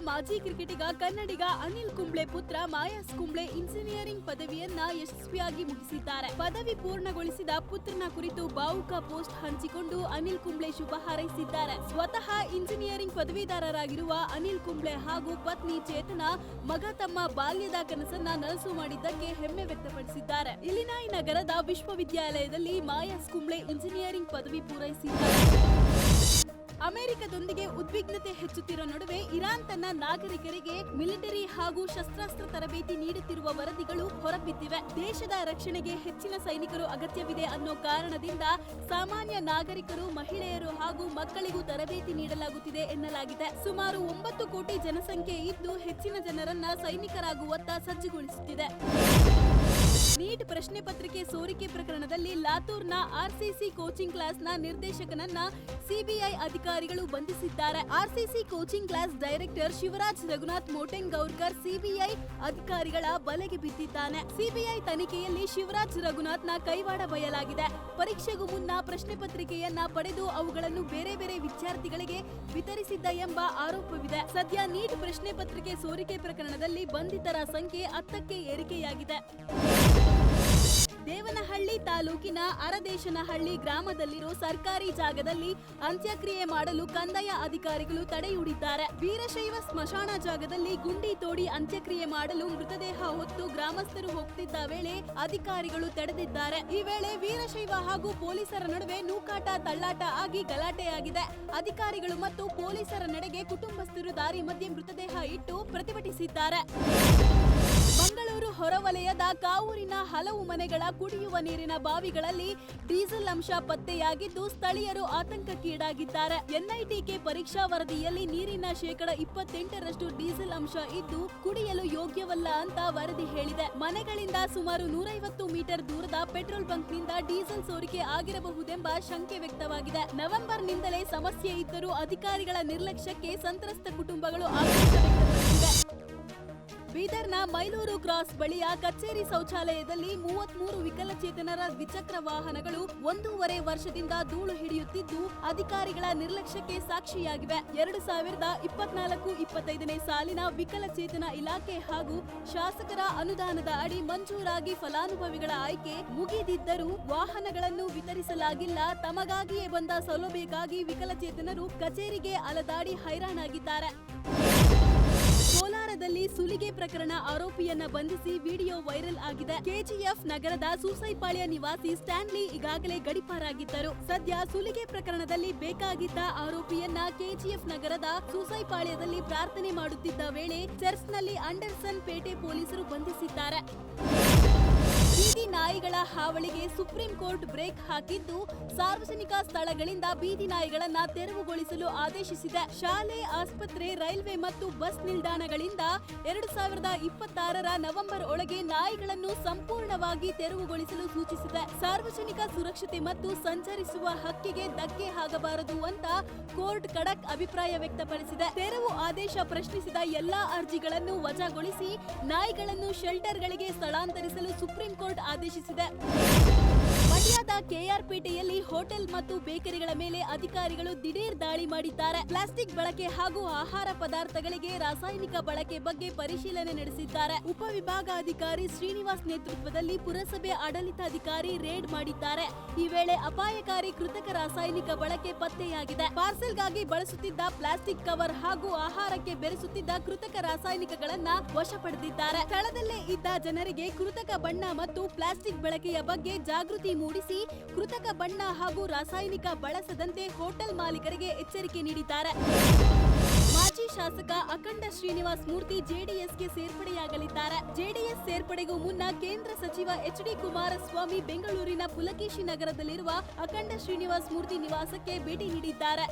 ಮಾಜಿ ಕ್ರಿಕೆಟಿಗ ಕನ್ನಡಿಗ ಅನಿಲ್ ಕುಂಬ್ಳೆ ಪುತ್ರ ಮಾಯಾಸ್ ಕುಂಬ್ಳೆ ಇಂಜಿನಿಯರಿಂಗ್ ಪದವಿಯನ್ನ ಯಶಸ್ವಿಯಾಗಿ ಮುಗಿಸಿದ್ದಾರೆ. ಪದವಿ ಪೂರ್ಣಗೊಳಿಸಿದ ಪುತ್ರನ ಕುರಿತು ಭಾವುಕ ಪೋಸ್ಟ್ ಹಂಚಿಕೊಂಡು ಅನಿಲ್ ಕುಂಬ್ಳೆ ಶುಭ ಹಾರೈಸಿದ್ದಾರೆ. ಸ್ವತಃ ಇಂಜಿನಿಯರಿಂಗ್ ಪದವೀಧರರಾಗಿರುವ ಅನಿಲ್ ಕುಂಬ್ಳೆ ಹಾಗೂ ಪತ್ನಿ ಚೇತನ ಮಗ ತಮ್ಮ ಬಾಲ್ಯದ ಕನಸನ್ನ ನನಸು ಮಾಡಿದ್ದಕ್ಕೆ ಹೆಮ್ಮೆ ವ್ಯಕ್ತಪಡಿಸಿದ್ದಾರೆ. ಇಲಿನಾಯ್ ನಗರದ ವಿಶ್ವವಿದ್ಯಾಲಯದಲ್ಲಿ ಮಾಯಾಸ್ ಕುಂಬ್ಳೆ ಇಂಜಿನಿಯರಿಂಗ್ ಪದವಿ ಪೂರೈಸಿದ್ದಾರೆ. ಅಮೆರಿಕದೊಂದಿಗೆ ಉದ್ವಿಗ್ನತೆ ಹೆಚ್ಚುತ್ತಿರುವ ನಡುವೆ ಇರಾನ್ ತನ್ನ ನಾಗರಿಕರಿಗೆ ಮಿಲಿಟರಿ ಹಾಗೂ ಶಸ್ತ್ರಾಸ್ತ್ರ ತರಬೇತಿ ನೀಡುತ್ತಿರುವ ವರದಿಗಳು ಹೊರಬಿದ್ದಿವೆ. ದೇಶದ ರಕ್ಷಣೆಗೆ ಹೆಚ್ಚಿನ ಸೈನಿಕರು ಅಗತ್ಯವಿದೆ ಅನ್ನೋ ಕಾರಣದಿಂದ ಸಾಮಾನ್ಯ ನಾಗರಿಕರು, ಮಹಿಳೆಯರು ಹಾಗೂ ಮಕ್ಕಳಿಗೂ ತರಬೇತಿ ನೀಡಲಾಗುತ್ತಿದೆ ಎನ್ನಲಾಗಿದೆ. ಸುಮಾರು 9 ಕೋಟಿ ಜನಸಂಖ್ಯೆ ಇದ್ದು ಹೆಚ್ಚಿನ ಜನರನ್ನ ಸೈನಿಕರಾಗುವತ್ತ ಸಜ್ಜುಗೊಳಿಸುತ್ತಿದೆ. ನೀಟ್ ಪ್ರಶ್ನೆ ಪತ್ರಿಕೆ ಸೋರಿಕೆ ಪ್ರಕರಣದಲ್ಲಿ ಲಾತೂರ್ನ ಆರ್ಸಿಸಿ ಕೋಚಿಂಗ್ ಕ್ಲಾಸ್ನ ನಿರ್ದೇಶಕನನ್ನ ಸಿಬಿಐ ಅಧಿಕಾರಿಗಳು ಬಂಧಿಸಿದ್ದಾರೆ. RCC coaching class director Shivraj Raghunath Motegaonkar CBI ಅಧಿಕಾರಿಗಳ ಬಲೆಗೆ ಬಿದ್ದಿದ್ದಾನೆ. ಸಿಬಿಐ ತನಿಖೆಯಲ್ಲಿ ಶಿವರಾಜ್ ರಘುನಾಥ್ನ ಕೈವಾಡ ಬಯಲಾಗಿದೆ. ಪರೀಕ್ಷೆಗೂ ಮುನ್ನ ಪ್ರಶ್ನೆ ಪತ್ರಿಕೆಯನ್ನ ಪಡೆದು ಅವುಗಳನ್ನು ಬೇರೆ ಬೇರೆ ವಿದ್ಯಾರ್ಥಿಗಳಿಗೆ ವಿತರಿಸಿದ್ದ ಎಂಬ ಆರೋಪವಿದೆ. ಸದ್ಯ ನೀಟ್ ಪ್ರಶ್ನೆ ಪತ್ರಿಕೆ ಸೋರಿಕೆ ಪ್ರಕರಣದಲ್ಲಿ ಬಂಧಿತರ ಸಂಖ್ಯೆ 10ಕ್ಕೆ ಏರಿಕೆಯಾಗಿದೆ. ದೇವನಹಳ್ಳಿ ತಾಲೂಕಿನ ಅರದೇಶನಹಳ್ಳಿ ಗ್ರಾಮದಲ್ಲಿರೋ ಸರ್ಕಾರಿ ಜಾಗದಲ್ಲಿ ಅಂತ್ಯಕ್ರಿಯೆ ಮಾಡಲು ಕಂದಾಯ ಅಧಿಕಾರಿಗಳು ತಡೆಹಿಡಿದಿದ್ದಾರೆ. ವೀರಶೈವ ಸ್ಮಶಾನ ಜಾಗದಲ್ಲಿ ಗುಂಡಿ ತೋಡಿ ಅಂತ್ಯಕ್ರಿಯೆ ಮಾಡಲು ಮೃತದೇಹ ಹೊತ್ತು ಗ್ರಾಮಸ್ಥರು ಹೋಗ್ತಿದ್ದ ವೇಳೆ ಅಧಿಕಾರಿಗಳು ತಡೆದಿದ್ದಾರೆ. ಈ ವೇಳೆ ವೀರಶೈವ ಹಾಗೂ ಪೊಲೀಸರ ನಡುವೆ ನೂಕಾಟ ತಳ್ಳಾಟ ಆಗಿ ಗಲಾಟೆಯಾಗಿದೆ. ಅಧಿಕಾರಿಗಳು ಮತ್ತು ಪೊಲೀಸರ ನಡೆಗೆ ಕುಟುಂಬಸ್ಥರು ದಾರಿ ಮಧ್ಯೆ ಮೃತದೇಹ ಇಟ್ಟು ಪ್ರತಿಭಟಿಸಿದ್ದಾರೆ. ಮಂಗಳೂರು ಹೊರವಲಯದ ಕಾವೂರಿನ ಹಲವು ಮನೆಗಳ ಕುಡಿಯುವ ನೀರಿನ ಬಾವಿಗಳಲ್ಲಿ ಡೀಸೆಲ್ ಅಂಶ ಪತ್ತೆಯಾಗಿದ್ದು ಸ್ಥಳೀಯರು ಆತಂಕಕ್ಕೀಡಾಗಿದ್ದಾರೆ. ಎನ್ಐಟಿಕೆ ಪರೀಕ್ಷಾ ವರದಿಯಲ್ಲಿ ನೀರಿನ 28% ಡೀಸೆಲ್ ಅಂಶ ಇದ್ದು ಕುಡಿಯಲು ಯೋಗ್ಯವಲ್ಲ ಅಂತ ವರದಿ ಹೇಳಿದೆ. ಮನೆಗಳಿಂದ ಸುಮಾರು 150 ಮೀಟರ್ ದೂರದ ಪೆಟ್ರೋಲ್ ಬಂಕ್ನಿಂದ ಡೀಸೆಲ್ ಸೋರಿಕೆ ಆಗಿರಬಹುದೆಂಬ ಶಂಕೆ ವ್ಯಕ್ತವಾಗಿದೆ. ನವೆಂಬರ್ನಿಂದಲೇ ಸಮಸ್ಯೆ ಇದ್ದರೂ ಅಧಿಕಾರಿಗಳ ನಿರ್ಲಕ್ಷ್ಯಕ್ಕೆ ಸಂತ್ರಸ್ತ ಕುಟುಂಬಗಳು ಆಕ್ರೋಶ ವ್ಯಕ್ತಪಡಿಸಿವೆ. ಬೀದರ್ನ ಮೈಲೂರು ಕ್ರಾಸ್ ಬಳಿಯ ಕಚೇರಿ ಶೌಚಾಲಯದಲ್ಲಿ 33 ವಿಕಲಚೇತನರ ದ್ವಿಚಕ್ರ ವಾಹನಗಳು 1.5 ವರ್ಷದಿಂದ ಧೂಳು ಹಿಡಿಯುತ್ತಿದ್ದು ಅಧಿಕಾರಿಗಳ ನಿರ್ಲಕ್ಷ್ಯಕ್ಕೆ ಸಾಕ್ಷಿಯಾಗಿವೆ. 2024-25ನೇ ಸಾಲಿನ ವಿಕಲಚೇತನ ಇಲಾಖೆ ಹಾಗೂ ಶಾಸಕರ ಅನುದಾನದ ಅಡಿ ಮಂಜೂರಾಗಿ ಫಲಾನುಭವಿಗಳ ಆಯ್ಕೆ ಮುಗಿದಿದ್ದರೂ ವಾಹನಗಳನ್ನು ವಿತರಿಸಲಾಗಿಲ್ಲ. ತಮಗಾಗಿಯೇ ಬಂದ ಸೌಲಭ್ಯಕ್ಕಾಗಿ ವಿಕಲಚೇತನರು ಕಚೇರಿಗೆ ಅಲದಾಡಿ ಹೈರಾಣಾಗಿದ್ದಾರೆ. ಕೋಲಾರದಲ್ಲಿ ಸುಲಿಗೆ ಪ್ರಕರಣ ಆರೋಪಿಯನ್ನ ಬಂಧಿಸಿ ವಿಡಿಯೋ ವೈರಲ್ ಆಗಿದೆ. ಕೆಜಿಎಫ್ ನಗರದ ಸೂಸೈಪಾಳ್ಯ ನಿವಾಸಿ ಸ್ಟ್ಯಾನ್ಲಿ ಈಗಾಗಲೇ ಗಡೀಪಾರಾಗಿದ್ದರು. ಸದ್ಯ ಸುಲಿಗೆ ಪ್ರಕರಣದಲ್ಲಿ ಬೇಕಾಗಿದ್ದ ಆರೋಪಿಯನ್ನ ಕೆಜಿಎಫ್ ನಗರದ ಸೂಸೈಪಾಳ್ಯದಲ್ಲಿ ಪ್ರಾರ್ಥನೆ ಮಾಡುತ್ತಿದ್ದ ವೇಳೆ ಚರ್ಚ್ನಲ್ಲಿ ಅಂಡರ್ಸನ್ ಪೇಟೆ ಪೊಲೀಸರು ಬಂಧಿಸಿದ್ದಾರೆ. ಬೀದಿ ನಾಯಿಗಳ ಹಾವಳಿಗೆ ಸುಪ್ರೀಂ ಕೋರ್ಟ್ ಬ್ರೇಕ್ ಹಾಕಿದ್ದು ಸಾರ್ವಜನಿಕ ಸ್ಥಳಗಳಿಂದ ಬೀದಿ ನಾಯಿಗಳನ್ನ ತೆರವುಗೊಳಿಸಲು ಆದೇಶಿಸಿದೆ. ಶಾಲೆ, ಆಸ್ಪತ್ರೆ, ರೈಲ್ವೆ ಮತ್ತು ಬಸ್ ನಿಲ್ದಾಣಗಳಿಂದ 2026ರ ನವೆಂಬರ್ ಒಳಗೆ ನಾಯಿಗಳನ್ನು ಸಂಪೂರ್ಣವಾಗಿ ತೆರವುಗೊಳಿಸಲು ಸೂಚಿಸಿದೆ. ಸಾರ್ವಜನಿಕ ಸುರಕ್ಷತೆ ಮತ್ತು ಸಂಚರಿಸುವ ಹಕ್ಕಿಗೆ ಧಕ್ಕೆ ಆಗಬಾರದು ಅಂತ ಕೋರ್ಟ್ ಖಡಕ್ ಅಭಿಪ್ರಾಯ ವ್ಯಕ್ತಪಡಿಸಿದೆ. ತೆರವು ಆದೇಶ ಪ್ರಶ್ನಿಸಿದ ಎಲ್ಲಾ ಅರ್ಜಿಗಳನ್ನು ವಜಾಗೊಳಿಸಿ ನಾಯಿಗಳನ್ನು ಶೆಲ್ಟರ್ಗಳಿಗೆ ಸ್ಥಳಾಂತರಿಸಲು ಸುಪ್ರೀಂ ಕೋರ್ಟ್ ಆದೇಶಿಸಿದೆ. ಮಂಡ್ಯದ ಕೆಆರ್ಪೇಟೆಯಲ್ಲಿ ಹೋಟೆಲ್ ಮತ್ತು ಬೇಕರಿಗಳ ಮೇಲೆ ಅಧಿಕಾರಿಗಳು ದಿಢೀರ್ ದಾಳಿ ಮಾಡಿದ್ದಾರೆ. ಪ್ಲಾಸ್ಟಿಕ್ ಬಳಕೆ ಹಾಗೂ ಆಹಾರ ಪದಾರ್ಥಗಳಿಗೆ ರಾಸಾಯನಿಕ ಬಳಕೆ ಬಗ್ಗೆ ಪರಿಶೀಲನೆ ನಡೆಸಿದ್ದಾರೆ. ಉಪವಿಭಾಗಾಧಿಕಾರಿ ಶ್ರೀನಿವಾಸ್ ನೇತೃತ್ವದಲ್ಲಿ ಪುರಸಭೆ ಆಡಳಿತಾಧಿಕಾರಿ ರೇಡ್ ಮಾಡಿದ್ದಾರೆ. ಈ ವೇಳೆ ಅಪಾಯಕಾರಿ ಕೃತಕ ರಾಸಾಯನಿಕ ಬಳಕೆ ಪತ್ತೆಯಾಗಿದೆ. ಪಾರ್ಸೆಲ್ಗಾಗಿ ಬಳಸುತ್ತಿದ್ದ ಪ್ಲಾಸ್ಟಿಕ್ ಕವರ್ ಹಾಗೂ ಆಹಾರಕ್ಕೆ ಬೆರೆಸುತ್ತಿದ್ದ ಕೃತಕ ರಾಸಾಯನಿಕಗಳನ್ನ ವಶಪಡೆದಿದ್ದಾರೆ. ಸ್ಥಳದಲ್ಲೇ ಇದ್ದ ಜನರಿಗೆ ಕೃತಕ ಬಣ್ಣ ಮತ್ತು ಪ್ಲಾಸ್ಟಿಕ್ ಬಳಕೆಯ ಬಗ್ಗೆ ಜಾಗೃತಿ ಮೂಡಿಸಿ ಕೃತಕ ಬಣ್ಣ ಹಾಗೂ ರಾಸಾಯನಿಕ ಬಳಸದಂತೆ ಹೋಟೆಲ್ ಮಾಲೀಕರಿಗೆ ಎಚ್ಚರಿಕೆ ನೀಡಿದ್ದಾರೆ. ಮಾಜಿ ಶಾಸಕ ಅಖಂಡ ಶ್ರೀನಿವಾಸ್ ಮೂರ್ತಿ ಜೆಡಿಎಸ್ಗೆ ಸೇರ್ಪಡೆಯಾಗಲಿದ್ದಾರೆ. ಜೆಡಿಎಸ್ ಸೇರ್ಪಡೆಗೂ ಮುನ್ನ ಕೇಂದ್ರ ಸಚಿವ ಎಚ್.ಡಿ. ಕುಮಾರಸ್ವಾಮಿ ಬೆಂಗಳೂರಿನ ಪುಲಕೇಶಿ ನಗರದಲ್ಲಿರುವ ಅಖಂಡ ಶ್ರೀನಿವಾಸ್ ಮೂರ್ತಿ ನಿವಾಸಕ್ಕೆ ಭೇಟಿ ನೀಡಿದ್ದಾರೆ.